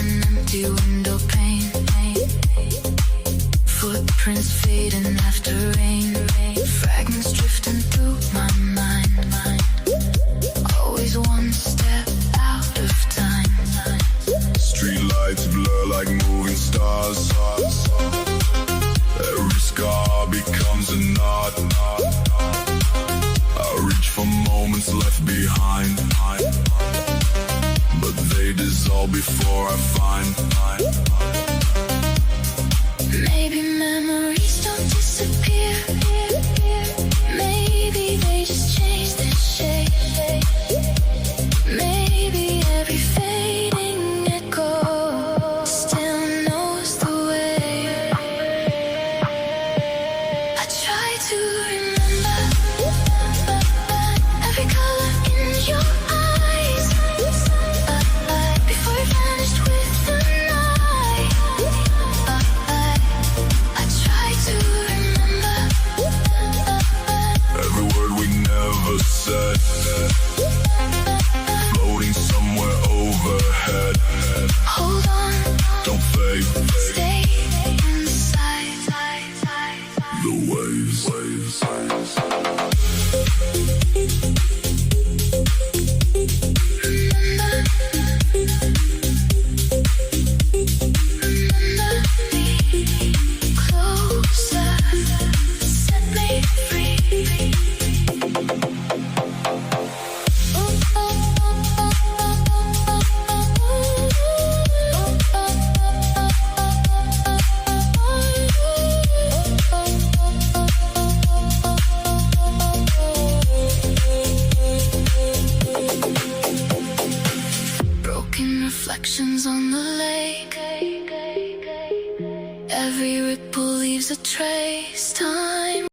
an empty window pane. Footprints fading after rain. Fragments drifting through my mind. Always one step out of time. Streetlights blur like moving stars. Every scar becomes a knot. I reach for moments left behind, but they dissolve before I find. Maybe memories don't disappear. Maybe they just change their shape. Maybe every fading echo still knows the way. I try to remember every color in your eyes before it vanished with the night. I try to remember Every word we never said, floating somewhere overhead. hold on, Don't fade stay inside. the waves. Closer, set me free. Broken reflections on the lake. Every ripple leaves a trace. Time